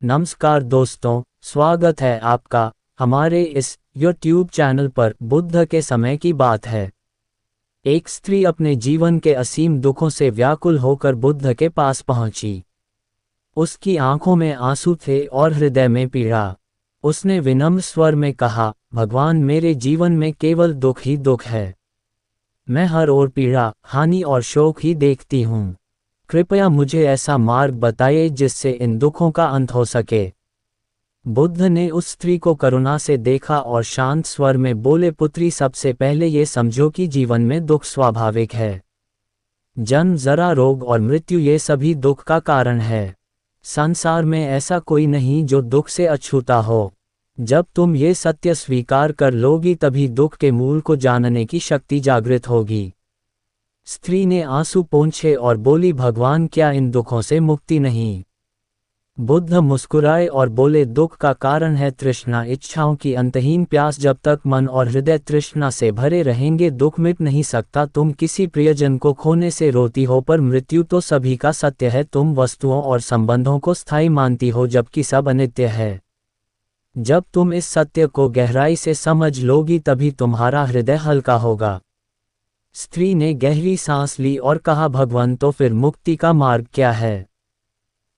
नमस्कार दोस्तों, स्वागत है आपका हमारे इस YouTube चैनल पर। बुद्ध के समय की बात है। एक स्त्री अपने जीवन के असीम दुखों से व्याकुल होकर बुद्ध के पास पहुंची। उसकी आंखों में आंसू थे और हृदय में पीड़ा। उसने विनम्र स्वर में कहा, भगवान, मेरे जीवन में केवल दुख ही दुख है। मैं हर ओर पीड़ा, हानि और शोक ही देखती हूँ। कृपया मुझे ऐसा मार्ग बताइए जिससे इन दुखों का अंत हो सके। बुद्ध ने उस स्त्री को करुणा से देखा और शांत स्वर में बोले, पुत्री, सबसे पहले ये समझो कि जीवन में दुख स्वाभाविक है। जन्म, जरा, रोग और मृत्यु, ये सभी दुख का कारण है। संसार में ऐसा कोई नहीं जो दुख से अछूता हो। जब तुम ये सत्य स्वीकार कर लोगी तभी दुख के मूल को जानने की शक्ति जागृत होगी। स्त्री ने आंसू पोंछे और बोली, भगवान, क्या इन दुखों से मुक्ति नहीं? बुद्ध मुस्कुराए और बोले, दुख का कारण है तृष्णा, इच्छाओं की अंतहीन प्यास। जब तक मन और हृदय तृष्णा से भरे रहेंगे दुख मिट नहीं सकता। तुम किसी प्रियजन को खोने से रोती हो, पर मृत्यु तो सभी का सत्य है। तुम वस्तुओं और संबंधों को स्थायी मानती हो जबकि सब अनित्य है। जब तुम इस सत्य को गहराई से समझ लोगी तभी तुम्हारा हृदय हल्का होगा। स्त्री ने गहरी सांस ली और कहा, भगवान, तो फिर मुक्ति का मार्ग क्या है?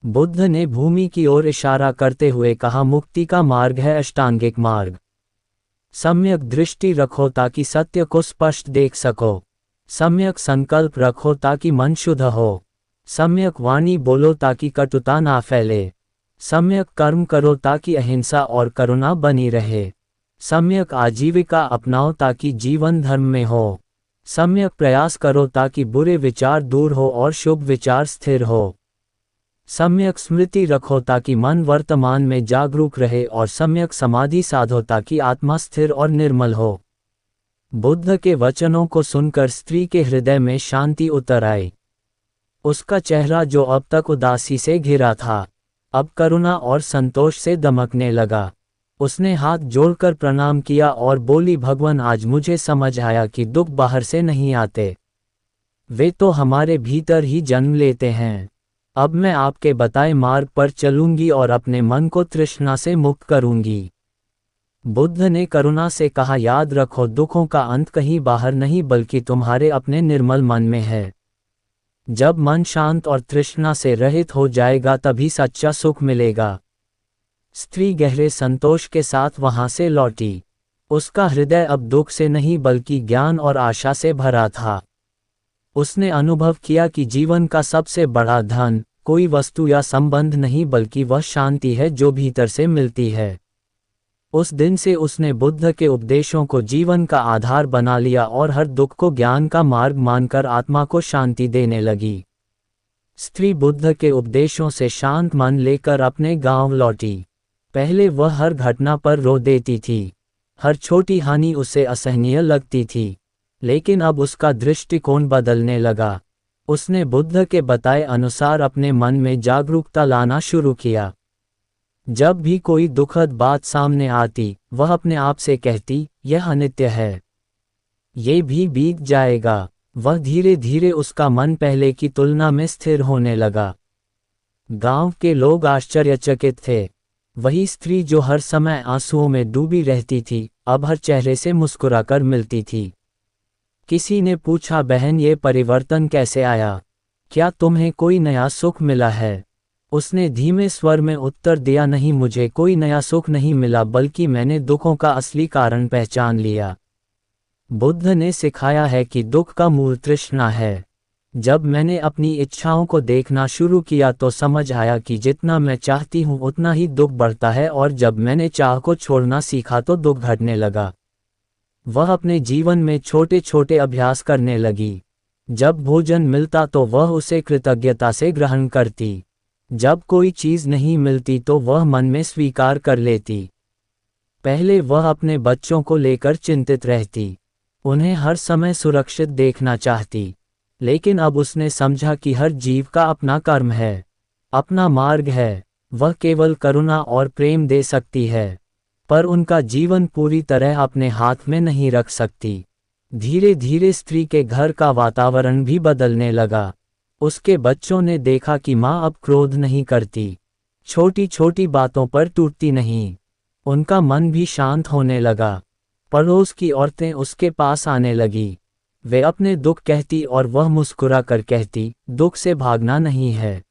बुद्ध ने भूमि की ओर इशारा करते हुए कहा, मुक्ति का मार्ग है अष्टांगिक मार्ग। सम्यक दृष्टि रखो ताकि सत्य को स्पष्ट देख सको। सम्यक संकल्प रखो ताकि मन शुद्ध हो। सम्यक वाणी बोलो ताकि कटुता ना फैले। सम्यक कर्म करो ताकि अहिंसा और करुणा बनी रहे। सम्यक आजीविका अपनाओ ताकि जीवन धर्म में हो। सम्यक प्रयास करो ताकि बुरे विचार दूर हो और शुभ विचार स्थिर हो। सम्यक स्मृति रखो ताकि मन वर्तमान में जागरूक रहे और सम्यक समाधि साधो ताकि आत्मा स्थिर और निर्मल हो। बुद्ध के वचनों को सुनकर स्त्री के हृदय में शांति उतर आई। उसका चेहरा, जो अब तक उदासी से घिरा था, अब करुणा और संतोष से दमकने लगा। उसने हाथ जोड़कर प्रणाम किया और बोली, भगवान, आज मुझे समझ आया कि दुख बाहर से नहीं आते, वे तो हमारे भीतर ही जन्म लेते हैं। अब मैं आपके बताए मार्ग पर चलूंगी और अपने मन को तृष्णा से मुक्त करूंगी। बुद्ध ने करुणा से कहा, याद रखो, दुखों का अंत कहीं बाहर नहीं बल्कि तुम्हारे अपने निर्मल मन में है। जब मन शांत और तृष्णा से रहित हो जाएगा तभी सच्चा सुख मिलेगा। स्त्री गहरे संतोष के साथ वहां से लौटी। उसका हृदय अब दुख से नहीं बल्कि ज्ञान और आशा से भरा था। उसने अनुभव किया कि जीवन का सबसे बड़ा धन कोई वस्तु या संबंध नहीं बल्कि वह शांति है जो भीतर से मिलती है। उस दिन से उसने बुद्ध के उपदेशों को जीवन का आधार बना लिया और हर दुख को ज्ञान का मार्ग मानकर आत्मा को शांति देने लगी। स्त्री बुद्ध के उपदेशों से शांत मन लेकर अपने गांव लौटी। पहले वह हर घटना पर रो देती थी। हर छोटी हानि उसे असहनीय लगती थी, लेकिन अब उसका दृष्टिकोण बदलने लगा। उसने बुद्ध के बताए अनुसार अपने मन में जागरूकता लाना शुरू किया। जब भी कोई दुखद बात सामने आती, वह अपने आप से कहती, यह अनित्य है, ये भी बीत जाएगा। वह धीरे धीरे उसका मन पहले की तुलना में स्थिर होने लगा। गांव के लोग आश्चर्यचकित थे। वही स्त्री जो हर समय आंसुओं में डूबी रहती थी, अब हर चेहरे से मुस्कुराकर मिलती थी। किसी ने पूछा, बहन, ये परिवर्तन कैसे आया? क्या तुम्हें कोई नया सुख मिला है? उसने धीमे स्वर में उत्तर दिया, नहीं, मुझे कोई नया सुख नहीं मिला, बल्कि मैंने दुखों का असली कारण पहचान लिया। बुद्ध ने सिखाया है कि दुख का मूल तृष्णा है। जब मैंने अपनी इच्छाओं को देखना शुरू किया तो समझ आया कि जितना मैं चाहती हूँ उतना ही दुख बढ़ता है, और जब मैंने चाह को छोड़ना सीखा तो दुख घटने लगा। वह अपने जीवन में छोटे छोटे अभ्यास करने लगी। जब भोजन मिलता तो वह उसे कृतज्ञता से ग्रहण करती। जब कोई चीज़ नहीं मिलती तो वह मन में स्वीकार कर लेती। पहले वह अपने बच्चों को लेकर चिंतित रहती, उन्हें हर समय सुरक्षित देखना चाहती, लेकिन अब उसने समझा कि हर जीव का अपना कर्म है, अपना मार्ग है। वह केवल करुणा और प्रेम दे सकती है, पर उनका जीवन पूरी तरह अपने हाथ में नहीं रख सकती। धीरे धीरे स्त्री के घर का वातावरण भी बदलने लगा। उसके बच्चों ने देखा कि माँ अब क्रोध नहीं करती, छोटी छोटी बातों पर टूटती नहीं। उनका मन भी शांत होने लगा। पड़ोस की औरतें उसके पास आने लगी। वे अपने दुख कहती और वह मुस्कुरा कर कहती, दुख से भागना नहीं है,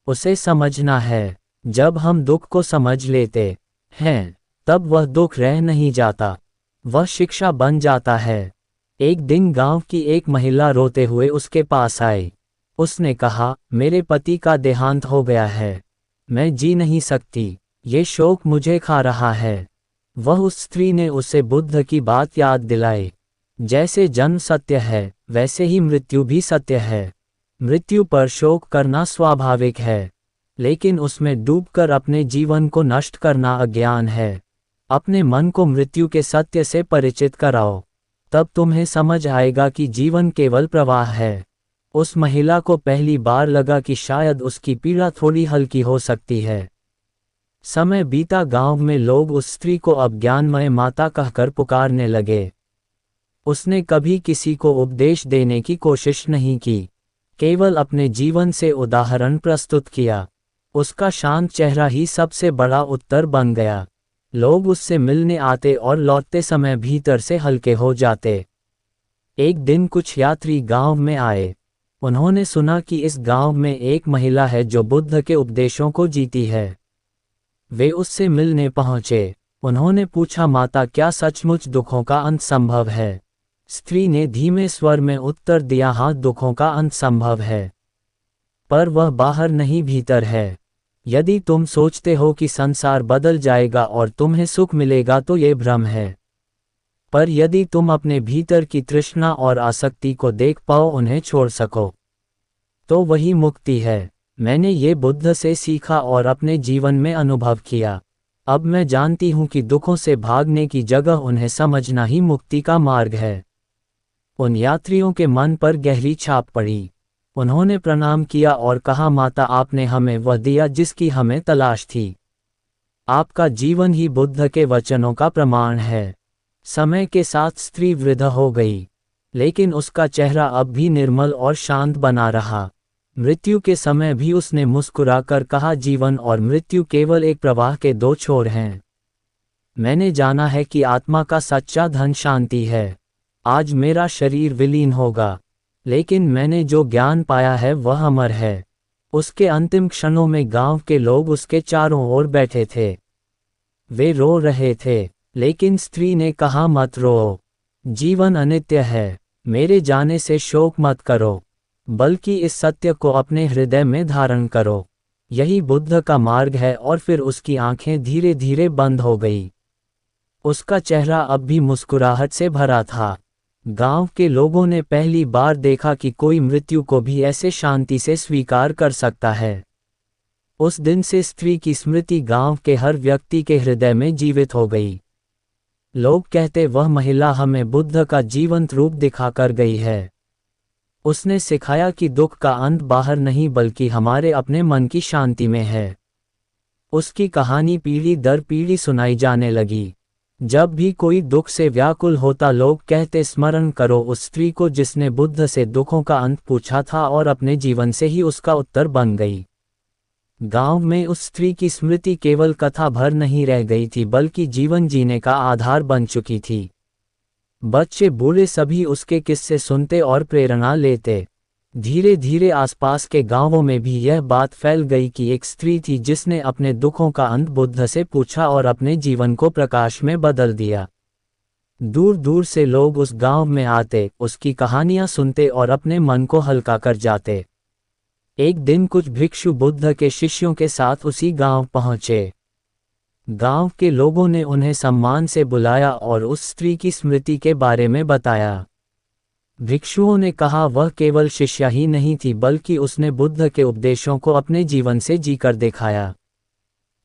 उसे समझना है। जब हम दुख को समझ लेते हैं, तब वह दुख रह नहीं जाता, वह शिक्षा बन जाता है। एक दिन गांव की एक महिला रोते हुए उसके पास आई। उसने कहा, मेरे पति का देहांत हो गया है, मैं जी नहीं सकती, ये शोक मुझे खा रहा है। वह उस स्त्री ने उसे बुद्ध की बात याद दिलाई। जैसे जन्म सत्य है, वैसे ही मृत्यु भी सत्य है। मृत्यु पर शोक करना स्वाभाविक है, लेकिन उसमें डूबकर अपने जीवन को नष्ट करना अज्ञान है। अपने मन को मृत्यु के सत्य से परिचित कराओ, तब तुम्हें समझ आएगा कि जीवन केवल प्रवाह है। उस महिला को पहली बार लगा कि शायद उसकी पीड़ा थोड़ी हल्की हो सकती है। समय बीता, गांव में लोग उस स्त्री को अब ज्ञानमय माता कहकर पुकारने लगे। उसने कभी किसी को उपदेश देने की कोशिश नहीं की, केवल अपने जीवन से उदाहरण प्रस्तुत किया। उसका शांत चेहरा ही सबसे बड़ा उत्तर बन गया। लोग उससे मिलने आते और लौटते समय भीतर से हल्के हो जाते। एक दिन कुछ यात्री गांव में आए। उन्होंने सुना कि इस गांव में एक महिला है जो बुद्ध के उपदेशों को जीती है। वे उससे मिलने पहुंचे। उन्होंने पूछा, माता, क्या सचमुच दुखों का अंत संभव है? स्त्री ने धीमे स्वर में उत्तर दिया, हाँ, दुखों का अंत संभव है, पर वह बाहर नहीं भीतर है। यदि तुम सोचते हो कि संसार बदल जाएगा और तुम्हें सुख मिलेगा तो ये भ्रम है। पर यदि तुम अपने भीतर की तृष्णा और आसक्ति को देख पाओ, उन्हें छोड़ सको, तो वही मुक्ति है। मैंने ये बुद्ध से सीखा और अपने जीवन में अनुभव किया। अब मैं जानती हूँ कि दुखों से भागने की जगह उन्हें समझना ही मुक्ति का मार्ग है। उन यात्रियों के मन पर गहरी छाप पड़ी। उन्होंने प्रणाम किया और कहा, माता, आपने हमें वह दिया जिसकी हमें तलाश थी। आपका जीवन ही बुद्ध के वचनों का प्रमाण है। समय के साथ स्त्री वृद्ध हो गई, लेकिन उसका चेहरा अब भी निर्मल और शांत बना रहा। मृत्यु के समय भी उसने मुस्कुराकर कहा, जीवन और मृत्यु केवल एक प्रवाह के दो छोर हैं। मैंने जाना है कि आत्मा का सच्चा धन शांति है। आज मेरा शरीर विलीन होगा, लेकिन मैंने जो ज्ञान पाया है वह अमर है। उसके अंतिम क्षणों में गांव के लोग उसके चारों ओर बैठे थे। वे रो रहे थे, लेकिन स्त्री ने कहा, मत रो, जीवन अनित्य है। मेरे जाने से शोक मत करो, बल्कि इस सत्य को अपने हृदय में धारण करो। यही बुद्ध का मार्ग है। और फिर उसकी आंखें धीरे धीरे बंद हो गई। उसका चेहरा अब भी मुस्कुराहट से भरा था। गांव के लोगों ने पहली बार देखा कि कोई मृत्यु को भी ऐसे शांति से स्वीकार कर सकता है। उस दिन से स्त्री की स्मृति गांव के हर व्यक्ति के हृदय में जीवित हो गई। लोग कहते, वह महिला हमें बुद्ध का जीवंत रूप दिखाकर गई है। उसने सिखाया कि दुख का अंत बाहर नहीं बल्कि हमारे अपने मन की शांति में है। उसकी कहानी पीढ़ी दर पीढ़ी सुनाई जाने लगी। जब भी कोई दुख से व्याकुल होता, लोग कहते, स्मरण करो उस स्त्री को जिसने बुद्ध से दुखों का अंत पूछा था और अपने जीवन से ही उसका उत्तर बन गई। गांव में उस स्त्री की स्मृति केवल कथा भर नहीं रह गई थी, बल्कि जीवन जीने का आधार बन चुकी थी। बच्चे बूढ़े सभी उसके किस्से सुनते और प्रेरणा लेते। धीरे धीरे आसपास के गांवों में भी यह बात फैल गई कि एक स्त्री थी जिसने अपने दुखों का अंत बुद्ध से पूछा और अपने जीवन को प्रकाश में बदल दिया। दूर दूर से लोग उस गांव में आते, उसकी कहानियां सुनते और अपने मन को हल्का कर जाते। एक दिन कुछ भिक्षु बुद्ध के शिष्यों के साथ उसी गांव पहुंचे। गांव के लोगों ने उन्हें सम्मान से बुलाया और उस स्त्री की स्मृति के बारे में बताया। भिक्षुओं ने कहा, वह केवल शिष्या ही नहीं थी, बल्कि उसने बुद्ध के उपदेशों को अपने जीवन से जीकर दिखाया।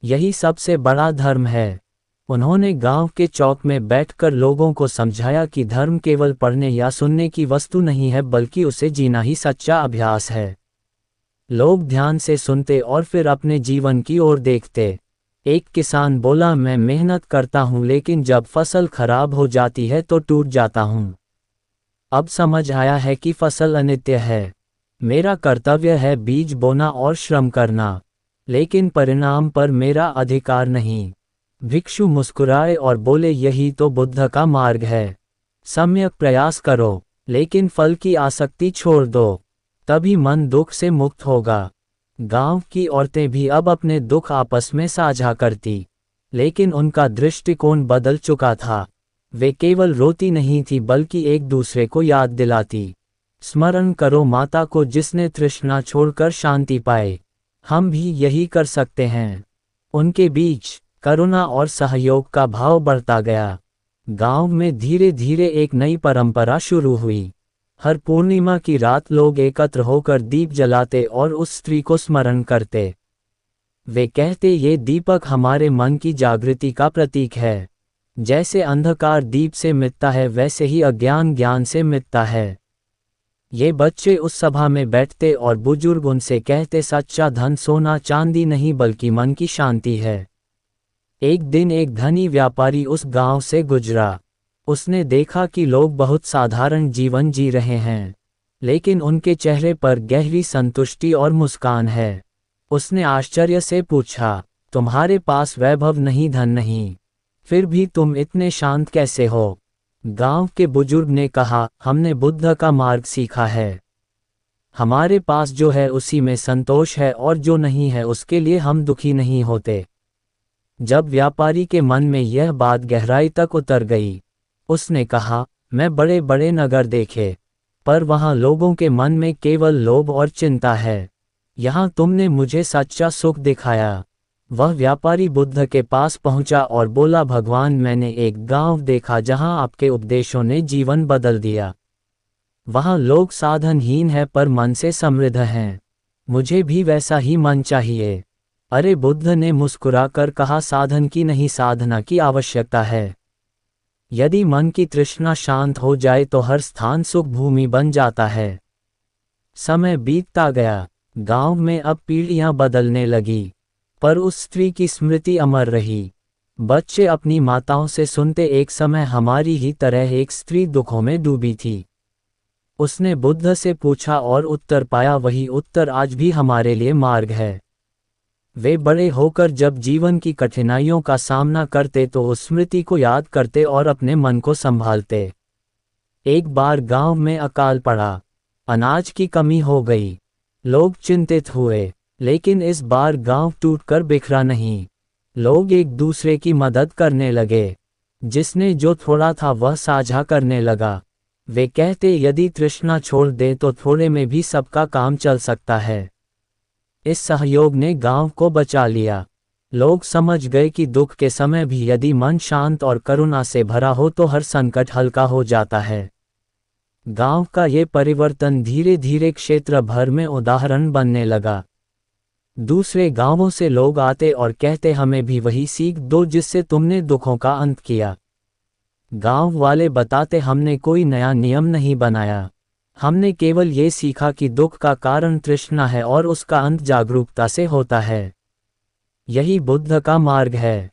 यही सबसे बड़ा धर्म है। उन्होंने गांव के चौक में बैठकर लोगों को समझाया कि धर्म केवल पढ़ने या सुनने की वस्तु नहीं है, बल्कि उसे जीना ही सच्चा अभ्यास है। लोग ध्यान से सुनते और फिर अपने जीवन की ओर देखते। एक किसान बोला, मैं मेहनत करता हूँ, लेकिन जब फसल खराब हो जाती है तो टूट जाता हूँ। अब समझ आया है कि फसल अनित्य है। मेरा कर्तव्य है बीज बोना और श्रम करना। लेकिन परिणाम पर मेरा अधिकार नहीं। भिक्षु मुस्कुराए और बोले, यही तो बुद्ध का मार्ग है। सम्यक प्रयास करो, लेकिन फल की आसक्ति छोड़ दो, तभी मन दुख से मुक्त होगा। गांव की औरतें भी अब अपने दुख आपस में साझा करती, लेकिन उनका दृष्टिकोण बदल चुका था। वे केवल रोती नहीं थी बल्कि एक दूसरे को याद दिलाती। स्मरण करो माता को जिसने तृष्णा छोड़कर शांति पाए। हम भी यही कर सकते हैं। उनके बीच करुणा और सहयोग का भाव बढ़ता गया। गांव में धीरे धीरे एक नई परंपरा शुरू हुई। हर पूर्णिमा की रात लोग एकत्र होकर दीप जलाते और उस स्त्री को स्मरण करते। वे कहते, ये दीपक हमारे मन की जागृति का प्रतीक है। जैसे अंधकार दीप से मिटता है वैसे ही अज्ञान ज्ञान से मिटता है। ये बच्चे उस सभा में बैठते और बुजुर्ग उनसे कहते, सच्चा धन सोना चांदी नहीं बल्कि मन की शांति है। एक दिन एक धनी व्यापारी उस गांव से गुजरा। उसने देखा कि लोग बहुत साधारण जीवन जी रहे हैं, लेकिन उनके चेहरे पर गहरी संतुष्टि और मुस्कान है। उसने आश्चर्य से पूछा, तुम्हारे पास वैभव नहीं, धन नहीं, फिर भी तुम इतने शांत कैसे हो? गांव के बुजुर्ग ने कहा, हमने बुद्ध का मार्ग सीखा है। हमारे पास जो है उसी में संतोष है और जो नहीं है उसके लिए हम दुखी नहीं होते। जब व्यापारी के मन में यह बात गहराई तक उतर गई, उसने कहा, मैं बड़े बड़े नगर देखे, पर वहां लोगों के मन में केवल लोभ और चिंता है। यहाँ तुमने मुझे सच्चा सुख दिखाया। वह व्यापारी बुद्ध के पास पहुंचा और बोला, भगवान, मैंने एक गांव देखा जहां आपके उपदेशों ने जीवन बदल दिया। वहां लोग साधनहीन हैं पर मन से समृद्ध हैं। मुझे भी वैसा ही मन चाहिए। अरे, बुद्ध ने मुस्कुराकर कहा, साधन की नहीं, साधना की आवश्यकता है। यदि मन की तृष्णा शांत हो जाए तो हर स्थान सुख भूमि बन जाता है। समय बीतता गया। गांव में अब पीढ़ियां बदलने लगी, पर उस स्त्री की स्मृति अमर रही। बच्चे अपनी माताओं से सुनते, एक समय हमारी ही तरह एक स्त्री दुखों में डूबी थी। उसने बुद्ध से पूछा और उत्तर पाया, वही उत्तर आज भी हमारे लिए मार्ग है। वे बड़े होकर जब जीवन की कठिनाइयों का सामना करते तो उस स्मृति को याद करते और अपने मन को संभालते। एक बार गांव में अकाल पड़ा, अनाज की कमी हो गई। लोग चिंतित हुए, लेकिन इस बार गांव टूटकर बिखरा नहीं। लोग एक दूसरे की मदद करने लगे। जिसने जो थोड़ा था वह साझा करने लगा। वे कहते, यदि तृष्णा छोड़ दे तो थोड़े में भी सबका काम चल सकता है। इस सहयोग ने गांव को बचा लिया। लोग समझ गए कि दुख के समय भी यदि मन शांत और करुणा से भरा हो तो हर संकट हल्का हो जाता है। गांव का ये परिवर्तन धीरे धीरे क्षेत्र भर में उदाहरण बनने लगा। दूसरे गांवों से लोग आते और कहते, हमें भी वही सीख दो जिससे तुमने दुखों का अंत किया। गांव वाले बताते, हमने कोई नया नियम नहीं बनाया, हमने केवल ये सीखा कि दुख का कारण तृष्णा है और उसका अंत जागरूकता से होता है। यही बुद्ध का मार्ग है।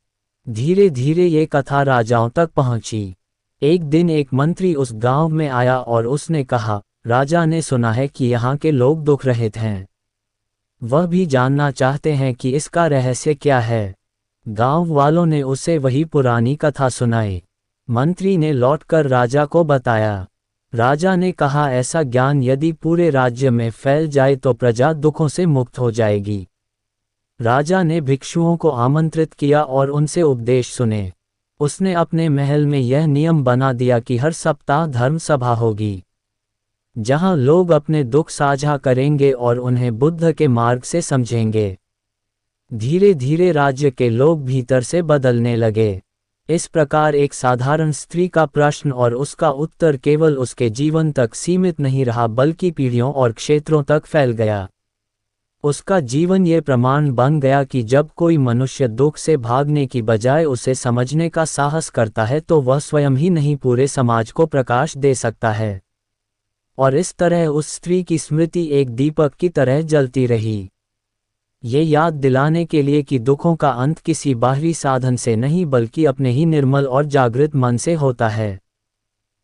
धीरे धीरे ये कथा राजाओं तक पहुंची। एक दिन एक मंत्री उस गांव में आया और उसने कहा, राजा ने सुना है कि यहाँ के लोग दुख रहित हैं। वह भी जानना चाहते हैं कि इसका रहस्य क्या है। गांव वालों ने उसे वही पुरानी कथा सुनाई। मंत्री ने लौटकर राजा को बताया। राजा ने कहा, ऐसा ज्ञान यदि पूरे राज्य में फैल जाए तो प्रजा दुखों से मुक्त हो जाएगी। राजा ने भिक्षुओं को आमंत्रित किया और उनसे उपदेश सुने। उसने अपने महल में यह नियम बना दिया कि हर सप्ताह धर्म सभा होगी, जहां लोग अपने दुख साझा करेंगे और उन्हें बुद्ध के मार्ग से समझेंगे। धीरे धीरे राज्य के लोग भीतर से बदलने लगे। इस प्रकार एक साधारण स्त्री का प्रश्न और उसका उत्तर केवल उसके जीवन तक सीमित नहीं रहा बल्कि पीढ़ियों और क्षेत्रों तक फैल गया। उसका जीवन ये प्रमाण बन गया कि जब कोई मनुष्य दुख से भागने की बजाय उसे समझने का साहस करता है तो वह स्वयं ही नहीं पूरे समाज को प्रकाश दे सकता है। और इस तरह उस स्त्री की स्मृति एक दीपक की तरह जलती रही, ये याद दिलाने के लिए कि दुखों का अंत किसी बाहरी साधन से नहीं बल्कि अपने ही निर्मल और जागृत मन से होता है।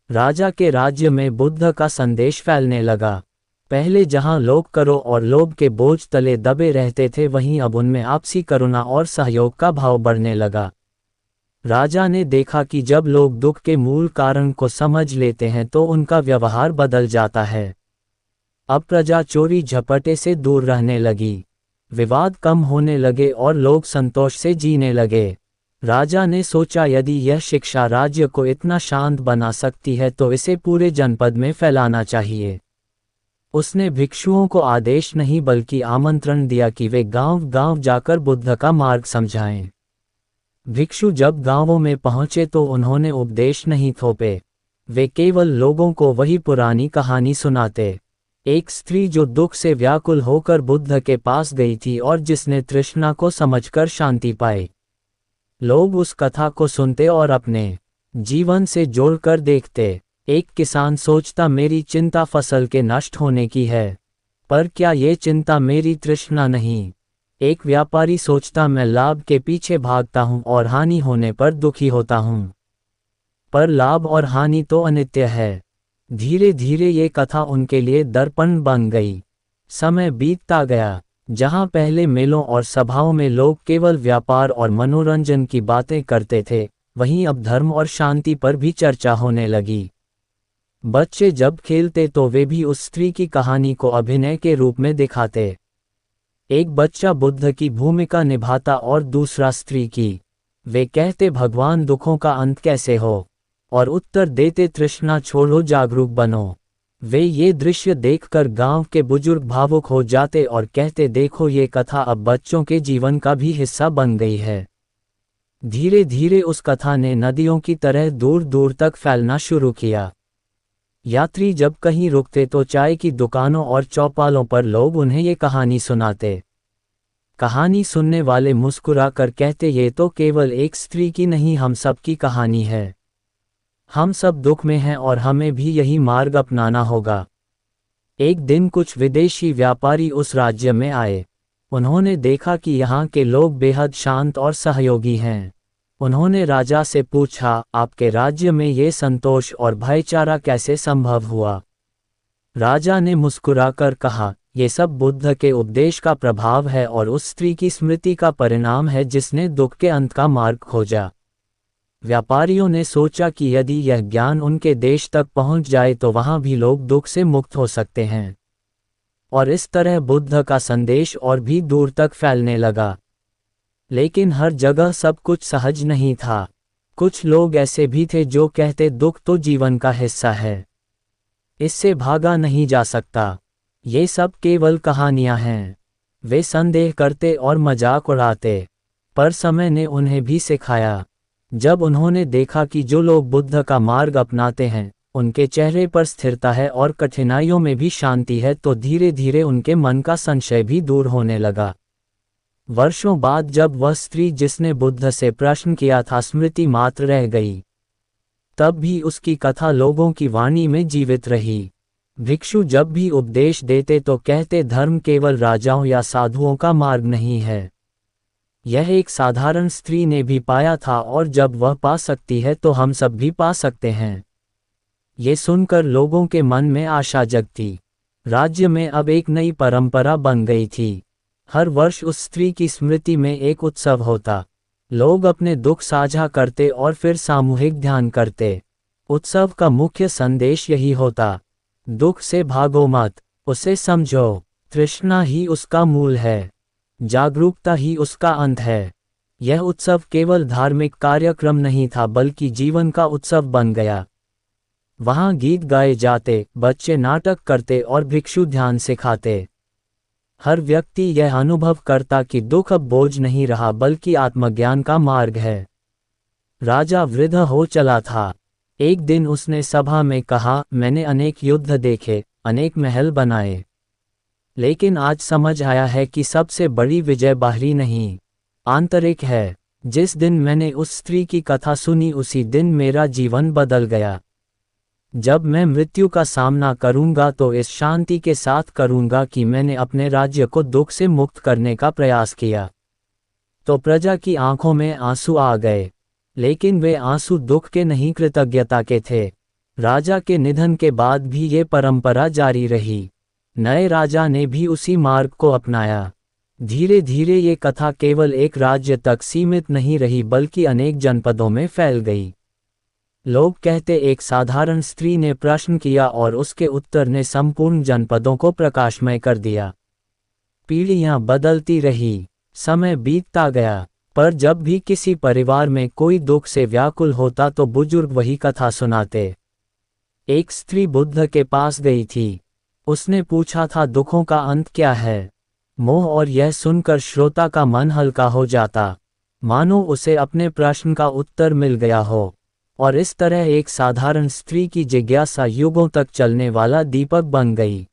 राजा के राज्य में बुद्ध का संदेश फैलने लगा। पहले जहां लोग करों और लोभ के बोझ तले दबे रहते थे, वहीं अब उनमें आपसी करुणा और सहयोग का भाव बढ़ने लगा। राजा ने देखा कि जब लोग दुख के मूल कारण को समझ लेते हैं तो उनका व्यवहार बदल जाता है। अब प्रजा चोरी झपटे से दूर रहने लगी, विवाद कम होने लगे और लोग संतोष से जीने लगे। राजा ने सोचा, यदि यह शिक्षा राज्य को इतना शांत बना सकती है तो इसे पूरे जनपद में फैलाना चाहिए। उसने भिक्षुओं को आदेश नहीं बल्कि आमंत्रण दिया कि वे गांव-गांव जाकर बुद्ध का मार्ग समझाएं। भिक्षु जब गांवों में पहुंचे तो उन्होंने उपदेश नहीं थोपे, वे केवल लोगों को वही पुरानी कहानी सुनाते। एक स्त्री जो दुख से व्याकुल होकर बुद्ध के पास गई थी और जिसने तृष्णा को समझकर शांति पाई। लोग उस कथा को सुनते और अपने जीवन से जोड़कर देखते। एक किसान सोचता, मेरी चिंता फसल के नष्ट होने की है, पर क्या ये चिंता मेरी तृष्णा नहीं? एक व्यापारी सोचता, मैं लाभ के पीछे भागता हूँ और हानि होने पर दुखी होता हूँ, पर लाभ और हानि तो अनित्य है। धीरे धीरे ये कथा उनके लिए दर्पण बन गई। समय बीतता गया, जहाँ पहले मेलों और सभाओं में लोग केवल व्यापार और मनोरंजन की बातें करते थे, वहीं अब धर्म और शांति पर भी चर्चा होने लगी। बच्चे जब खेलते तो वे भी उस स्त्री की कहानी को अभिनय के रूप में दिखाते। एक बच्चा बुद्ध की भूमिका निभाता और दूसरा स्त्री की। वे कहते, भगवान दुखों का अंत कैसे हो, और उत्तर देते, तृष्णा छोड़ो, जागरूक बनो। वे ये दृश्य देखकर गांव के बुजुर्ग भावुक हो जाते और कहते, देखो ये कथा अब बच्चों के जीवन का भी हिस्सा बन गई है। धीरे धीरे उस कथा ने नदियों की तरह दूर दूर तक फैलना शुरू किया। यात्री जब कहीं रुकते तो चाय की दुकानों और चौपालों पर लोग उन्हें ये कहानी सुनाते। कहानी सुनने वाले मुस्कुरा कर कहते, ये तो केवल एक स्त्री की नहीं, हम सब की कहानी है। हम सब दुख में हैं और हमें भी यही मार्ग अपनाना होगा। एक दिन कुछ विदेशी व्यापारी उस राज्य में आए। उन्होंने देखा कि यहाँ के लोग बेहद शांत और सहयोगी हैं। उन्होंने राजा से पूछा, आपके राज्य में ये संतोष और भाईचारा कैसे संभव हुआ? राजा ने मुस्कुराकर कहा, ये सब बुद्ध के उपदेश का प्रभाव है और उस स्त्री की स्मृति का परिणाम है जिसने दुख के अंत का मार्ग खोजा। व्यापारियों ने सोचा कि यदि यह ज्ञान उनके देश तक पहुंच जाए तो वहां भी लोग दुख से मुक्त हो सकते हैं, और इस तरह बुद्ध का संदेश और भी दूर तक फैलने लगा। लेकिन हर जगह सब कुछ सहज नहीं था। कुछ लोग ऐसे भी थे जो कहते, दुख तो जीवन का हिस्सा है, इससे भागा नहीं जा सकता, ये सब केवल कहानियां हैं। वे संदेह करते और मजाक उड़ाते, पर समय ने उन्हें भी सिखाया। जब उन्होंने देखा कि जो लोग बुद्ध का मार्ग अपनाते हैं उनके चेहरे पर स्थिरता है और कठिनाइयों में भी शांति है, तो धीरे धीरे उनके मन का संशय भी दूर होने लगा। वर्षों बाद जब वह स्त्री जिसने बुद्ध से प्रश्न किया था स्मृति मात्र रह गई, तब भी उसकी कथा लोगों की वाणी में जीवित रही। भिक्षु जब भी उपदेश देते तो कहते, धर्म केवल राजाओं या साधुओं का मार्ग नहीं है, यह एक साधारण स्त्री ने भी पाया था, और जब वह पा सकती है तो हम सब भी पा सकते हैं। ये सुनकर लोगों के मन में आशा जगती। राज्य में अब एक नई परंपरा बन गई थी। हर वर्ष उस स्त्री की स्मृति में एक उत्सव होता। लोग अपने दुख साझा करते और फिर सामूहिक ध्यान करते। उत्सव का मुख्य संदेश यही होता, दुख से भागो मत, उसे समझो, तृष्णा ही उसका मूल है, जागरूकता ही उसका अंत है। यह उत्सव केवल धार्मिक कार्यक्रम नहीं था बल्कि जीवन का उत्सव बन गया। वहाँ गीत गाए जाते, बच्चे नाटक करते और भिक्षु ध्यान सिखाते। हर व्यक्ति यह अनुभव करता कि दुख अब बोझ नहीं रहा बल्कि आत्मज्ञान का मार्ग है। राजा वृद्ध हो चला था। एक दिन उसने सभा में कहा, मैंने अनेक युद्ध देखे, अनेक महल बनाए, लेकिन आज समझ आया है कि सबसे बड़ी विजय बाहरी नहीं, आंतरिक है। जिस दिन मैंने उस स्त्री की कथा सुनी उसी दिन मेरा जीवन बदल गया। जब मैं मृत्यु का सामना करूंगा तो इस शांति के साथ करूंगा कि मैंने अपने राज्य को दुख से मुक्त करने का प्रयास किया। तो प्रजा की आंखों में आंसू आ गए, लेकिन वे आंसू दुख के नहीं, कृतज्ञता के थे। राजा के निधन के बाद भी ये परंपरा जारी रही। नए राजा ने भी उसी मार्ग को अपनाया। धीरे धीरे ये कथा केवल एक राज्य तक सीमित नहीं रही बल्कि अनेक जनपदों में फैल गई। लोग कहते एक साधारण स्त्री ने प्रश्न किया और उसके उत्तर ने संपूर्ण जनपदों को प्रकाशमय कर दिया। पीढ़ियां बदलती रही, समय बीतता गया, पर जब भी किसी परिवार में कोई दुख से व्याकुल होता तो बुजुर्ग वही कथा सुनाते। एक स्त्री बुद्ध के पास गई थी। उसने पूछा था, दुखों का अंत क्या है? मोह, और यह सुनकर श्रोता का मन हल्का हो जाता, मानो उसे अपने प्रश्न का उत्तर मिल गया हो। और इस तरह एक साधारण स्त्री की जिज्ञासा युगों तक चलने वाला दीपक बन गई।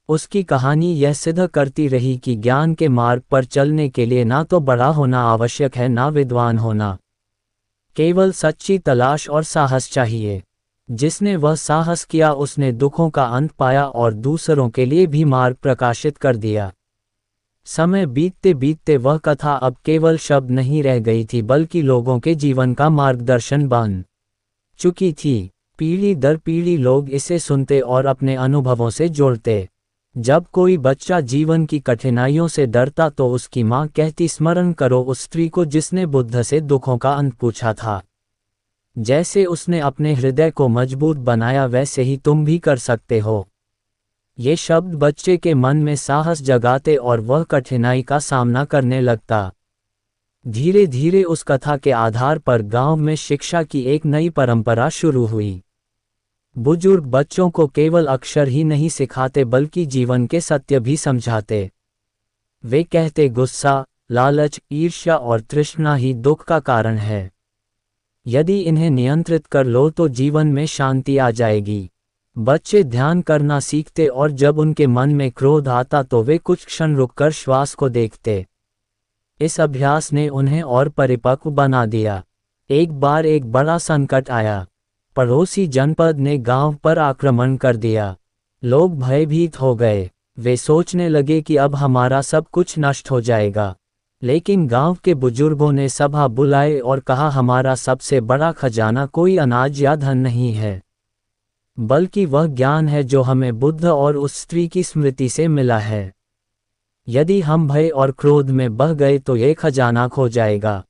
उसकी कहानी यह सिद्ध करती रही कि ज्ञान के मार्ग पर चलने के लिए ना तो बड़ा होना आवश्यक है, ना विद्वान होना। केवल सच्ची तलाश और साहस चाहिए। जिसने वह साहस किया उसने दुखों का अंत पाया और दूसरों के लिए भी मार्ग प्रकाशित कर दिया। समय बीतते बीतते वह कथा अब केवल शब्द नहीं रह गई थी बल्कि लोगों के जीवन का मार्गदर्शन बन चुकी थी। पीढ़ी दर पीढ़ी लोग इसे सुनते और अपने अनुभवों से जोड़ते। जब कोई बच्चा जीवन की कठिनाइयों से डरता तो उसकी माँ कहती, स्मरण करो उस स्त्री को जिसने बुद्ध से दुखों का अंत पूछा था। जैसे उसने अपने हृदय को मजबूत बनाया वैसे ही तुम भी कर सकते हो। ये शब्द बच्चे के मन में साहस जगाते और वह कठिनाई का सामना करने लगता। धीरे धीरे उस कथा के आधार पर गांव में शिक्षा की एक नई परंपरा शुरू हुई। बुजुर्ग बच्चों को केवल अक्षर ही नहीं सिखाते बल्कि जीवन के सत्य भी समझाते। वे कहते, गुस्सा, लालच, ईर्ष्या और तृष्णा ही दुख का कारण है। यदि इन्हें नियंत्रित कर लो तो जीवन में शांति आ जाएगी। बच्चे ध्यान करना सीखते और जब उनके मन में क्रोध आता तो वे कुछ क्षण रुककर श्वास को देखते। इस अभ्यास ने उन्हें और परिपक्व बना दिया। एक बार एक बड़ा संकट आया। पड़ोसी जनपद ने गांव पर आक्रमण कर दिया। लोग भयभीत हो गए। वे सोचने लगे कि अब हमारा सब कुछ नष्ट हो जाएगा। लेकिन गांव के बुजुर्गों ने सभा बुलाए और कहा, हमारा सबसे बड़ा खजाना कोई अनाज या धन नहीं है, बल्कि वह ज्ञान है जो हमें बुद्ध और उस स्त्री की स्मृति से मिला है। यदि हम भय और क्रोध में बह गए तो ये खजाना खो जाएगा।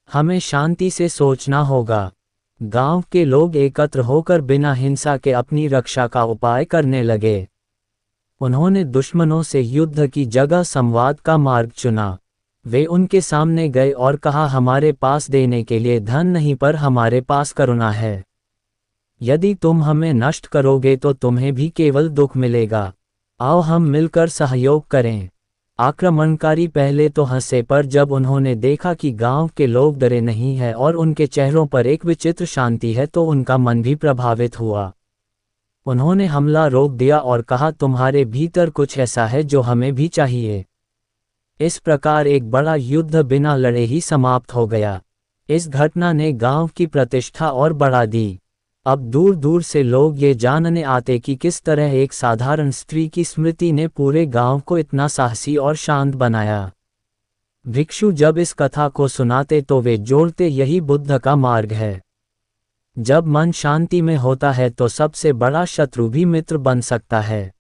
हमें शांति से सोचना होगा। गांव के लोग एकत्र होकर बिना हिंसा के अपनी रक्षा का उपाय करने लगे। उन्होंने दुश्मनों से युद्ध की जगह संवाद का मार्ग चुना। वे उनके सामने गए और कहा, हमारे पास देने के लिए धन नहीं पर हमारे पास करुणा है। यदि तुम हमें नष्ट करोगे तो तुम्हें भी केवल दुख मिलेगा। आओ हम मिलकर सहयोग करें। आक्रमणकारी पहले तो हंसे, पर जब उन्होंने देखा कि गांव के लोग डरे नहीं हैं और उनके चेहरों पर एक विचित्र शांति है तो उनका मन भी प्रभावित हुआ। उन्होंने हमला रोक दिया और कहा, तुम्हारे भीतर कुछ ऐसा है जो हमें भी चाहिए। इस प्रकार एक बड़ा युद्ध बिना लड़े ही समाप्त हो गया। इस घटना ने गांव की प्रतिष्ठा और बढ़ा दी। अब दूर दूर से लोग ये जानने आते कि किस तरह एक साधारण स्त्री की स्मृति ने पूरे गांव को इतना साहसी और शांत बनाया। भिक्षु जब इस कथा को सुनाते तो वे जोड़ते, यही बुद्ध का मार्ग है। जब मन शांति में होता है तो सबसे बड़ा शत्रु भी मित्र बन सकता है।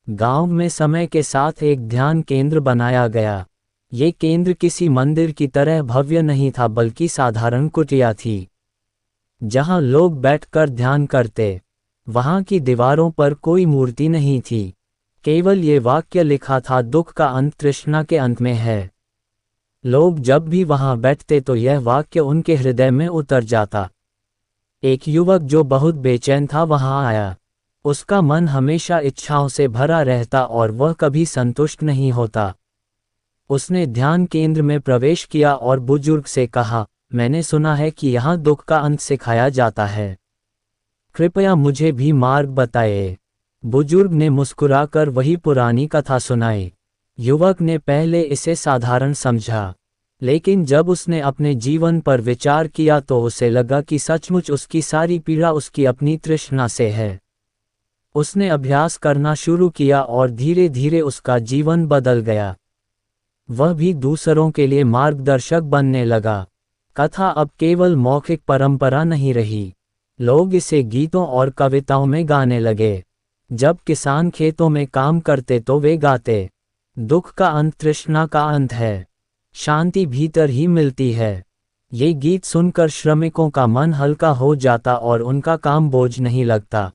गांव में समय के साथ एक ध्यान केंद्र बनाया गया। ये केंद्र किसी मंदिर की तरह भव्य नहीं था बल्कि साधारण कुटिया थी, जहां लोग बैठकर ध्यान करते। वहां की दीवारों पर कोई मूर्ति नहीं थी, केवल ये वाक्य लिखा था, दुख का अंत तृष्णा के अंत में है। लोग जब भी वहां बैठते तो यह वाक्य उनके हृदय में उतर जाता। एक युवक जो बहुत बेचैन था वहां आया। उसका मन हमेशा इच्छाओं से भरा रहता और वह कभी संतुष्ट नहीं होता। उसने ध्यान केंद्र में प्रवेश किया और बुजुर्ग से कहा, मैंने सुना है कि यहाँ दुख का अंत सिखाया जाता है, कृपया मुझे भी मार्ग बताएं। बुजुर्ग ने मुस्कुराकर वही पुरानी कथा सुनाई। युवक ने पहले इसे साधारण समझा, लेकिन जब उसने अपने जीवन पर विचार किया तो उसे लगा कि सचमुच उसकी सारी पीड़ा उसकी अपनी तृष्णा से है। उसने अभ्यास करना शुरू किया और धीरे धीरे उसका जीवन बदल गया। वह भी दूसरों के लिए मार्गदर्शक बनने लगा। कथा अब केवल मौखिक परंपरा नहीं रही, लोग इसे गीतों और कविताओं में गाने लगे। जब किसान खेतों में काम करते तो वे गाते, दुख का अंत तृष्णा का अंत है, शांति भीतर ही मिलती है। ये गीत सुनकर श्रमिकों का मन हल्का हो जाता और उनका काम बोझ नहीं लगता।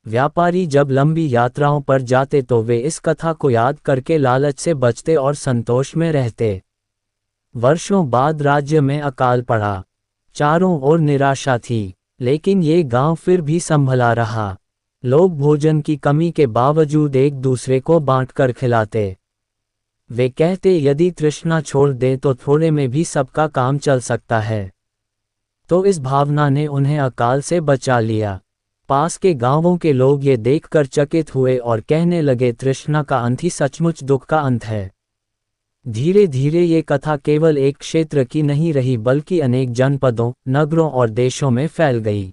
व्यापारी जब लंबी यात्राओं पर जाते तो वे इस कथा को याद करके लालच से बचते और संतोष में रहते। वर्षों बाद राज्य में अकाल पड़ा, चारों ओर निराशा थी, लेकिन ये गांव फिर भी संभला रहा। लोग भोजन की कमी के बावजूद एक दूसरे को बांटकर खिलाते। वे कहते यदि तृष्णा छोड़ दे तो थोड़े में भी सबका काम चल सकता है। तो इस भावना ने उन्हें अकाल से बचा लिया। पास के गांवों के लोग ये देखकर चकित हुए और कहने लगे तृष्णा का अंत ही सचमुच दुख का अंत है। धीरे धीरे ये कथा केवल एक क्षेत्र की नहीं रही बल्कि अनेक जनपदों, नगरों और देशों में फैल गई।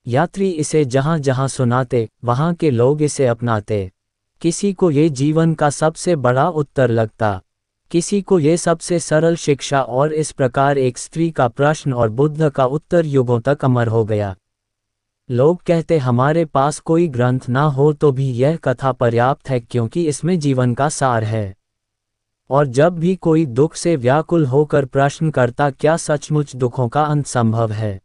यात्री इसे जहां जहां सुनाते, वहां के लोग इसे अपनाते। किसी को ये जीवन का सबसे बड़ा उत्तर लगता, किसी को ये सबसे सरल शिक्षा, और इस प्रकार एक स्त्री का प्रश्न और बुद्ध का उत्तर युगों तक अमर हो गया। लोग कहते हमारे पास कोई ग्रंथ ना हो तो भी यह कथा पर्याप्त है क्योंकि इसमें जीवन का सार है। और जब भी कोई दुख से व्याकुल होकर प्रश्न करता क्या सचमुच दुखों का अंत संभव है,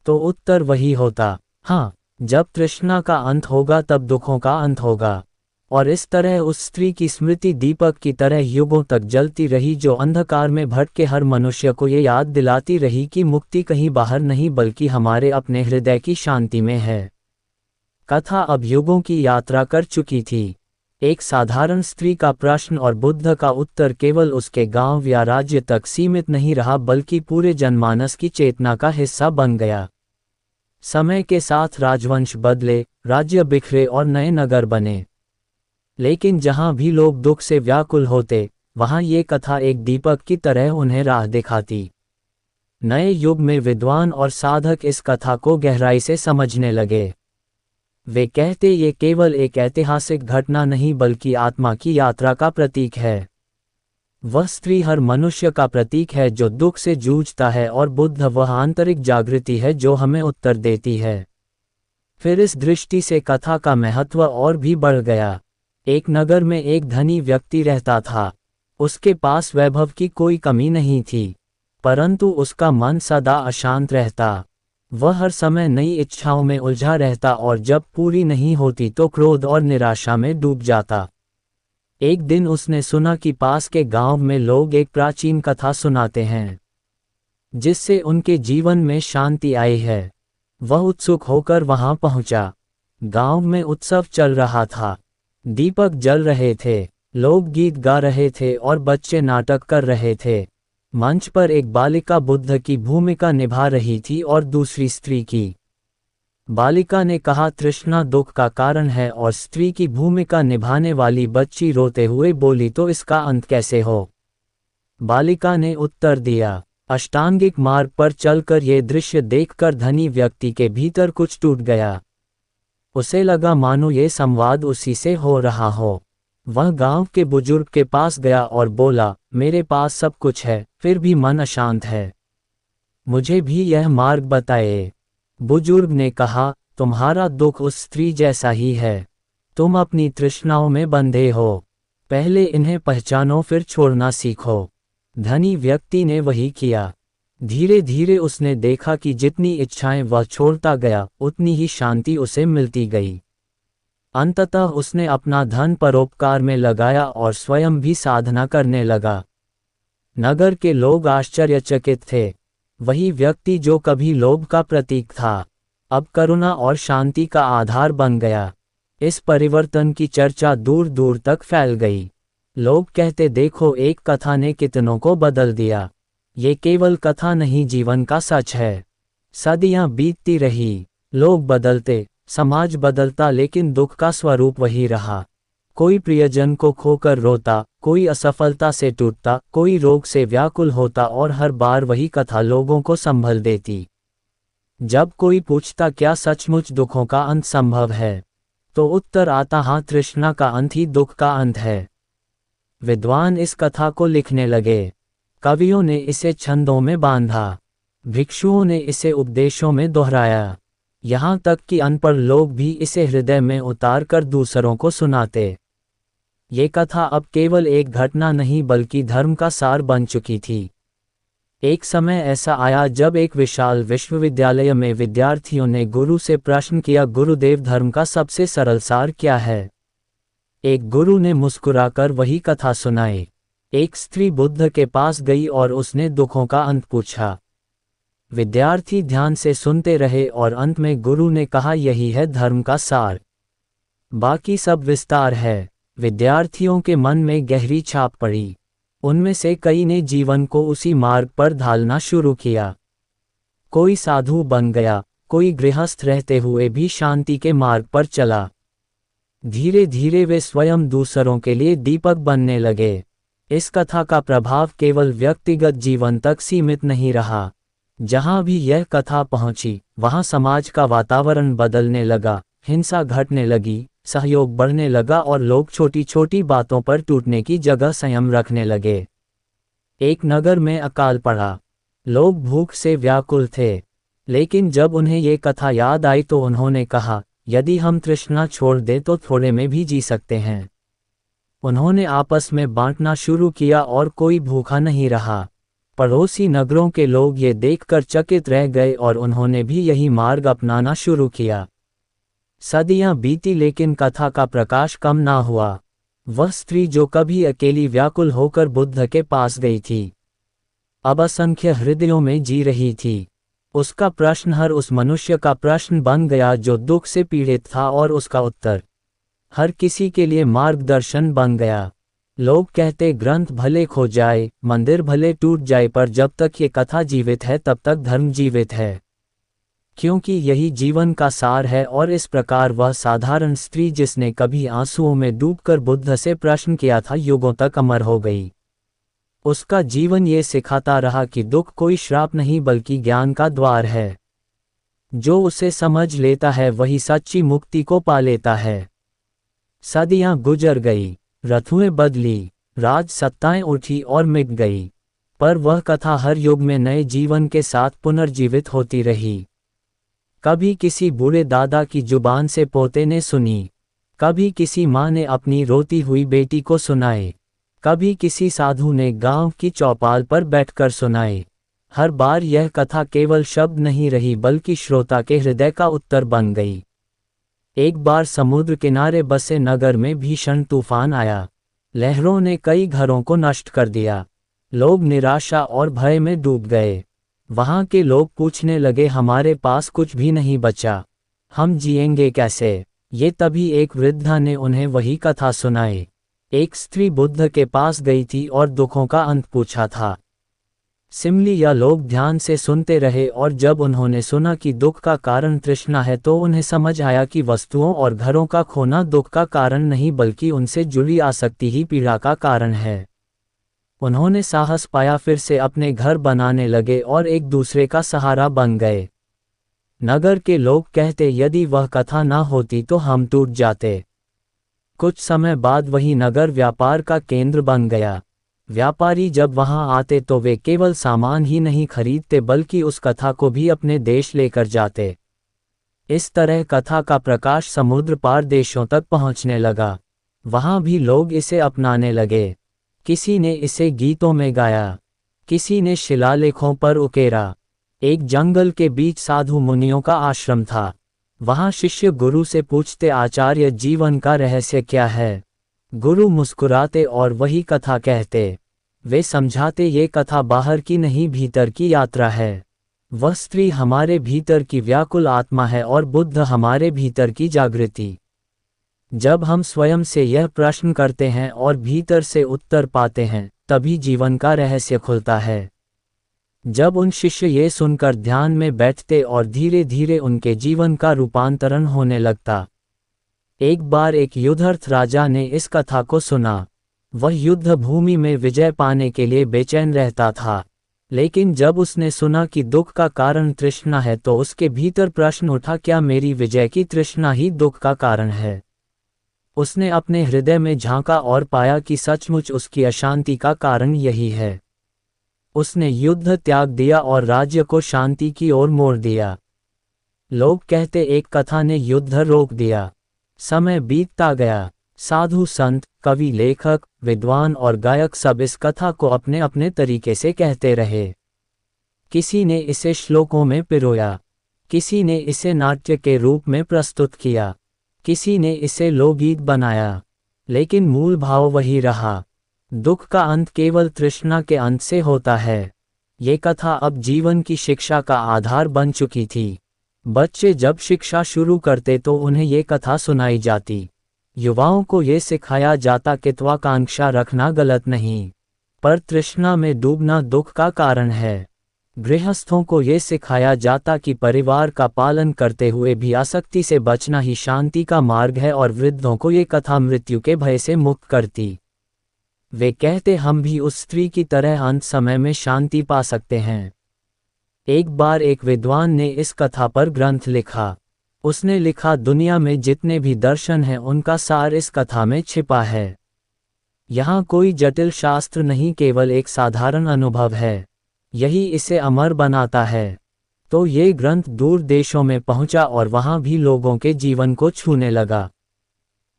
तो उत्तर वही होता, हाँ, जब तृष्णा का अंत होगा तब दुखों का अंत होगा। और इस तरह उस स्त्री की स्मृति दीपक की तरह युगों तक जलती रही जो अंधकार में भटके हर मनुष्य को ये याद दिलाती रही कि मुक्ति कहीं बाहर नहीं बल्कि हमारे अपने हृदय की शांति में है। कथा अब युगों की यात्रा कर चुकी थी। एक साधारण स्त्री का प्रश्न और बुद्ध का उत्तर केवल उसके गांव या राज्य तक सीमित नहीं रहा बल्कि पूरे जनमानस की चेतना का हिस्सा बन गया। समय के साथ राजवंश बदले, राज्य बिखरे और नए नगर बने, लेकिन जहां भी लोग दुख से व्याकुल होते, वहां ये कथा एक दीपक की तरह उन्हें राह दिखाती। नए युग में विद्वान और साधक इस कथा को गहराई से समझने लगे। वे कहते ये केवल एक ऐतिहासिक घटना नहीं बल्कि आत्मा की यात्रा का प्रतीक है। वह स्त्री हर मनुष्य का प्रतीक है जो दुख से जूझता है और बुद्ध वह आंतरिक जागृति है जो हमें उत्तर देती है। फिर इस दृष्टि से कथा का महत्व और भी बढ़ गया। एक नगर में एक धनी व्यक्ति रहता था। उसके पास वैभव की कोई कमी नहीं थी, परंतु उसका मन सदा अशांत रहता। वह हर समय नई इच्छाओं में उलझा रहता और जब पूरी नहीं होती तो क्रोध और निराशा में डूब जाता। एक दिन उसने सुना कि पास के गांव में लोग एक प्राचीन कथा सुनाते हैं जिससे उनके जीवन में शांति आई है। वह उत्सुक होकर वहां पहुंचा। गांव में उत्सव चल रहा था, दीपक जल रहे थे, लोग गीत गा रहे थे और बच्चे नाटक कर रहे थे। मंच पर एक बालिका बुद्ध की भूमिका निभा रही थी और दूसरी स्त्री की। बालिका ने कहा तृष्णा दुख का कारण है और स्त्री की भूमिका निभाने वाली बच्ची रोते हुए बोली तो इसका अंत कैसे हो। बालिका ने उत्तर दिया, अष्टांगिक मार्ग पर चलकर ये दृश्य देखकर धनी व्यक्ति के भीतर कुछ टूट गया। उसे लगा मानो ये संवाद उसी से हो रहा हो। वह गांव के बुजुर्ग के पास गया और बोला, मेरे पास सब कुछ है, फिर भी मन अशांत है, मुझे भी यह मार्ग बताए। बुजुर्ग ने कहा, तुम्हारा दुख उस स्त्री जैसा ही है, तुम अपनी तृष्णाओं में बंधे हो, पहले इन्हें पहचानो फिर छोड़ना सीखो। धनी व्यक्ति ने वही किया। धीरे धीरे उसने देखा कि जितनी इच्छाएं वह छोड़ता गया उतनी ही शांति उसे मिलती गई। अंततः उसने अपना धन परोपकार में लगाया और स्वयं भी साधना करने लगा। नगर के लोग आश्चर्यचकित थे। वही व्यक्ति जो कभी लोभ का प्रतीक था, अब करुणा और शांति का आधार बन गया। इस परिवर्तन की चर्चा दूर दूर तक फैल गई। लोग कहते देखो एक कथा ने कितनों को बदल दिया। ये केवल कथा नहीं जीवन का सच है। सदियां बीतती रही, लोग बदलते, समाज बदलता, लेकिन दुख का स्वरूप वही रहा। कोई प्रियजन को खोकर रोता, कोई असफलता से टूटता, कोई रोग से व्याकुल होता और हर बार वही कथा लोगों को संभल देती। जब कोई पूछता क्या सचमुच दुखों का अंत संभव है, तो उत्तर आता हाँ, तृष्णा का अंत ही दुख का अंत है। विद्वान इस कथा को लिखने लगे, कवियों ने इसे छंदों में बांधा, भिक्षुओं ने इसे उपदेशों में दोहराया, यहाँ तक कि अनपढ़ लोग भी इसे हृदय में उतार कर दूसरों को सुनाते। ये कथा अब केवल एक घटना नहीं बल्कि धर्म का सार बन चुकी थी। एक समय ऐसा आया जब एक विशाल विश्वविद्यालय में विद्यार्थियों ने गुरु से प्रश्न किया, गुरुदेव, धर्म का सबसे सरल सार क्या है? एक गुरु ने मुस्कुराकर वही कथा सुनाई। एक स्त्री बुद्ध के पास गई और उसने दुखों का अंत पूछा। विद्यार्थी ध्यान से सुनते रहे और अंत में गुरु ने कहा, यही है धर्म का सार, बाकी सब विस्तार है। विद्यार्थियों के मन में गहरी छाप पड़ी। उनमें से कई ने जीवन को उसी मार्ग पर ढालना शुरू किया। कोई साधु बन गया, कोई गृहस्थ रहते हुए भी शांति के मार्ग पर चला। धीरे धीरे वे स्वयं दूसरों के लिए दीपक बनने लगे। इस कथा का प्रभाव केवल व्यक्तिगत जीवन तक सीमित नहीं रहा। जहां भी यह कथा पहुंची, वहां समाज का वातावरण बदलने लगा, हिंसा घटने लगी, सहयोग बढ़ने लगा और लोग छोटी छोटी बातों पर टूटने की जगह संयम रखने लगे। एक नगर में अकाल पड़ा। लोग भूख से व्याकुल थे, लेकिन जब उन्हें ये कथा याद आई तो उन्होंने कहा, यदि हम तृष्णा छोड़ दें तो थोड़े में भी जी सकते हैं। उन्होंने आपस में बांटना शुरू किया और कोई भूखा नहीं रहा। पड़ोसी नगरों के लोग ये देखकर चकित रह गए और उन्होंने भी यही मार्ग अपनाना शुरू किया। सदियां बीती लेकिन कथा का प्रकाश कम ना हुआ। वह स्त्री जो कभी अकेली व्याकुल होकर बुद्ध के पास गई थी, अब असंख्य हृदयों में जी रही थी। उसका प्रश्न हर उस मनुष्य का प्रश्न बन गया जो दुख से पीड़ित था और उसका उत्तर हर किसी के लिए मार्गदर्शन बन गया। लोग कहते, ग्रंथ भले खो जाए, मंदिर भले टूट जाए, पर जब तक ये कथा जीवित है तब तक धर्म जीवित है, क्योंकि यही जीवन का सार है। और इस प्रकार वह साधारण स्त्री जिसने कभी आंसुओं में डूबकर बुद्ध से प्रश्न किया था, युगों तक अमर हो गई। उसका जीवन ये सिखाता रहा कि दुख कोई श्राप नहीं बल्कि ज्ञान का द्वार है। जो उसे समझ लेता है वही सच्ची मुक्ति को पा लेता है। सदियां गुजर गई, ऋतुएं बदली, राज सत्ताएं उठी और मिट गई, पर वह कथा हर युग में नए जीवन के साथ पुनर्जीवित होती रही। कभी किसी बूढ़े दादा की जुबान से पोते ने सुनी, कभी किसी माँ ने अपनी रोती हुई बेटी को सुनाए, कभी किसी साधु ने गांव की चौपाल पर बैठकर सुनाए। हर बार यह कथा केवल शब्द नहीं रही बल्कि श्रोता के हृदय का उत्तर बन गई। एक बार समुद्र किनारे बसे नगर में भीषण तूफान आया। लहरों ने कई घरों को नष्ट कर दिया। लोग निराशा और भय में डूब गए। वहां के लोग पूछने लगे, हमारे पास कुछ भी नहीं बचा, हम जिएंगे कैसे? ये तभी एक वृद्धा ने उन्हें वही कथा सुनाई। एक स्त्री बुद्ध के पास गई थी और दुखों का अंत पूछा था। सिमली या लोग ध्यान से सुनते रहे और जब उन्होंने सुना कि दुख का कारण तृष्णा है तो उन्हें समझ आया कि वस्तुओं और घरों का खोना दुख का कारण नहीं बल्कि उनसे जुड़ी आसक्ति ही पीड़ा का कारण है। उन्होंने साहस पाया, फिर से अपने घर बनाने लगे और एक दूसरे का सहारा बन गए। नगर के लोग कहते, यदि वह कथा ना होती तो हम टूट जाते। कुछ समय बाद वही नगर व्यापार का केंद्र बन गया। व्यापारी जब वहां आते तो वे केवल सामान ही नहीं खरीदते बल्कि उस कथा को भी अपने देश लेकर जाते। इस तरह कथा का प्रकाश समुद्र पार देशों तक पहुंचने लगा। वहां भी लोग इसे अपनाने लगे। किसी ने इसे गीतों में गाया, किसी ने शिलालेखों पर उकेरा। एक जंगल के बीच साधु मुनियों का आश्रम था। वहां शिष्य गुरु से पूछते, आचार्य, जीवन का रहस्य क्या है? गुरु मुस्कुराते और वही कथा कहते। वे समझाते, ये कथा बाहर की नहीं भीतर की यात्रा है। वह स्त्री हमारे भीतर की व्याकुल आत्मा है और बुद्ध हमारे भीतर की जागृति। जब हम स्वयं से यह प्रश्न करते हैं और भीतर से उत्तर पाते हैं, तभी जीवन का रहस्य खुलता है। जब उन शिष्य ये सुनकर ध्यान में बैठते और धीरे धीरे उनके जीवन का रूपांतरण होने लगता। एक बार एक युद्धरत राजा ने इस कथा को सुना। वह युद्ध भूमि में विजय पाने के लिए बेचैन रहता था, लेकिन जब उसने सुना कि दुख का कारण तृष्णा है तो उसके भीतर प्रश्न उठा, क्या मेरी विजय की तृष्णा ही दुख का कारण है? उसने अपने हृदय में झांका और पाया कि सचमुच उसकी अशांति का कारण यही है। उसने युद्ध त्याग दिया और राज्य को शांति की ओर मोड़ दिया। लोग कहते एक कथा ने युद्ध रोक दिया। समय बीतता गया। साधु संत, कवि, लेखक, विद्वान और गायक सब इस कथा को अपने अपने तरीके से कहते रहे। किसी ने इसे श्लोकों में पिरोया, किसी ने इसे नाट्य के रूप में प्रस्तुत किया, किसी ने इसे लोकगीत बनाया, लेकिन मूल भाव वही रहा। दुख का अंत केवल तृष्णा के अंत से होता है। ये कथा अब जीवन की शिक्षा का आधार बन चुकी थी। बच्चे जब शिक्षा शुरू करते तो उन्हें ये कथा सुनाई जाती। युवाओं को ये सिखाया जाता कि त्वाकांक्षा रखना गलत नहीं, पर तृष्णा में डूबना दुख का कारण है। गृहस्थों को ये सिखाया जाता कि परिवार का पालन करते हुए भी आसक्ति से बचना ही शांति का मार्ग है, और वृद्धों को ये कथा मृत्यु के भय से मुक्त करती। वे कहते हम भी उस स्त्री की तरह अंत समय में शांति पा सकते हैं। एक बार एक विद्वान ने इस कथा पर ग्रंथ लिखा। उसने लिखा, दुनिया में जितने भी दर्शन हैं उनका सार इस कथा में छिपा है। यहाँ कोई जटिल शास्त्र नहीं, केवल एक साधारण अनुभव है। यही इसे अमर बनाता है। तो ये ग्रंथ दूर देशों में पहुंचा और वहां भी लोगों के जीवन को छूने लगा।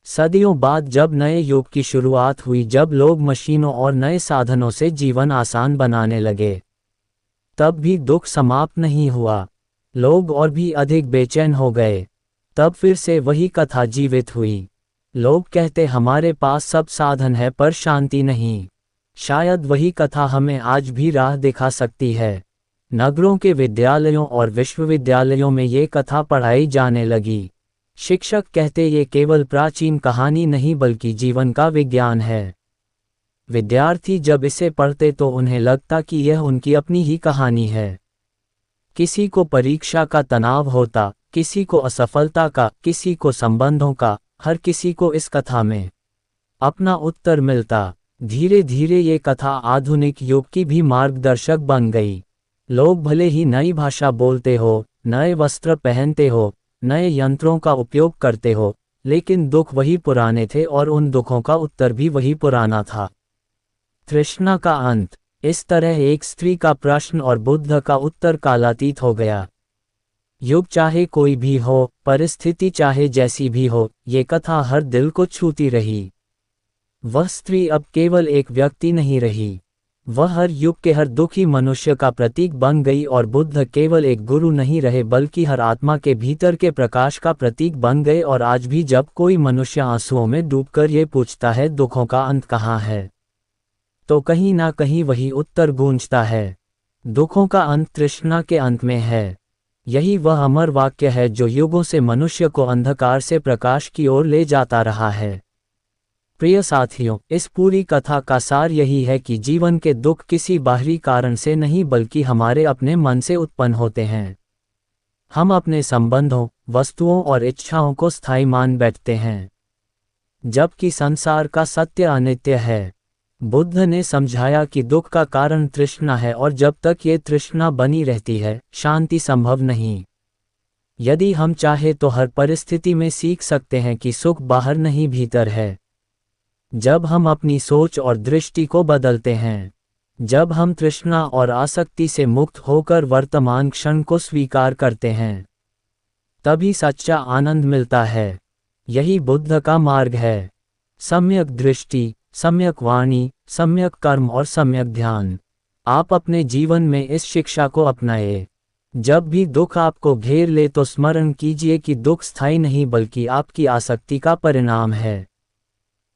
सदियों बाद जब नए युग की शुरुआत हुई, जब लोग मशीनों और नए साधनों से जीवन आसान बनाने लगे, तब भी दुख समाप्त नहीं हुआ। लोग और भी अधिक बेचैन हो गए। तब फिर से वही कथा जीवित हुई। लोग कहते हमारे पास सब साधन है पर शांति नहीं। शायद वही कथा हमें आज भी राह दिखा सकती है। नगरों के विद्यालयों और विश्वविद्यालयों में ये कथा पढ़ाई जाने लगी। शिक्षक कहते ये केवल प्राचीन कहानी नहीं बल्कि जीवन का विज्ञान है। विद्यार्थी जब इसे पढ़ते तो उन्हें लगता कि यह उनकी अपनी ही कहानी है। किसी को परीक्षा का तनाव होता, किसी को असफलता का, किसी को संबंधों का, हर किसी को इस कथा में अपना उत्तर मिलता। धीरे धीरे ये कथा आधुनिक युग की भी मार्गदर्शक बन गई। लोग भले ही नई भाषा बोलते हो, नए वस्त्र पहनते हो, नए यंत्रों का उपयोग करते हो, लेकिन दुख वही पुराने थे और उन दुखों का उत्तर भी वही पुराना था। तृष्णा का अंत। इस तरह एक स्त्री का प्रश्न और बुद्ध का उत्तर कालातीत हो गया। युग चाहे कोई भी हो, परिस्थिति चाहे जैसी भी हो, ये कथा हर दिल को छूती रही। वह स्त्री अब केवल एक व्यक्ति नहीं रही, वह हर युग के हर दुखी मनुष्य का प्रतीक बन गई। और बुद्ध केवल एक गुरु नहीं रहे बल्कि हर आत्मा के भीतर के प्रकाश का प्रतीक बन गए। और आज भी जब कोई मनुष्य आंसुओं में डूबकर ये पूछता है दुखों का अंत कहाँ है, तो कहीं ना कहीं वही उत्तर गूंजता है, दुखों का अंत तृष्णा के अंत में है। यही वह अमर वाक्य है जो युगों से मनुष्य को अंधकार से प्रकाश की ओर ले जाता रहा है। प्रिय साथियों, इस पूरी कथा का सार यही है कि जीवन के दुख किसी बाहरी कारण से नहीं बल्कि हमारे अपने मन से उत्पन्न होते हैं। हम अपने संबंधों, वस्तुओं और इच्छाओं को स्थायी मान बैठते हैं, जबकि संसार का सत्य अनित्य है। बुद्ध ने समझाया कि दुख का कारण तृष्णा है और जब तक ये तृष्णा बनी रहती है, शांति संभव नहीं। यदि हम चाहे तो हर परिस्थिति में सीख सकते हैं कि सुख बाहर नहीं भीतर है। जब हम अपनी सोच और दृष्टि को बदलते हैं, जब हम तृष्णा और आसक्ति से मुक्त होकर वर्तमान क्षण को स्वीकार करते हैं, तभी सच्चा आनंद मिलता है। यही बुद्ध का मार्ग है। सम्यक दृष्टि, सम्यक वाणी, सम्यक कर्म और सम्यक ध्यान। आप अपने जीवन में इस शिक्षा को अपनाएं। जब भी दुख आपको घेर ले तो स्मरण कीजिए कि दुख स्थायी नहीं बल्कि आपकी आसक्ति का परिणाम है।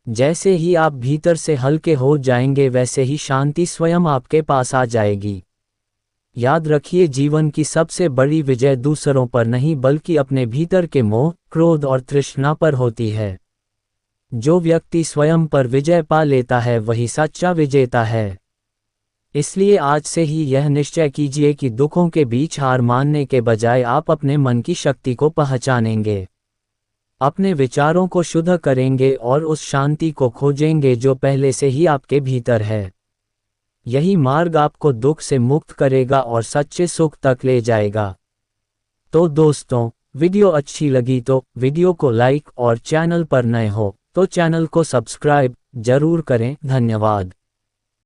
जैसे ही आप भीतर से हल्के हो जाएंगे वैसे ही शांति स्वयं आपके पास आ जाएगी। याद रखिए, जीवन की सबसे बड़ी विजय दूसरों पर नहीं बल्कि अपने भीतर के मोह, क्रोध और तृष्णा पर होती है। जो व्यक्ति स्वयं पर विजय पा लेता है वही सच्चा विजेता है। इसलिए आज से ही यह निश्चय कीजिए कि दुखों के बीच हार मानने के बजाय आप अपने मन की शक्ति को पहचानेंगे, अपने विचारों को शुद्ध करेंगे और उस शांति को खोजेंगे जो पहले से ही आपके भीतर है। यही मार्ग आपको दुख से मुक्त करेगा और सच्चे सुख तक ले जाएगा। तो दोस्तों, वीडियो अच्छी लगी तो वीडियो को लाइक और चैनल पर नए हो तो चैनल को सब्सक्राइब जरूर करें। धन्यवाद।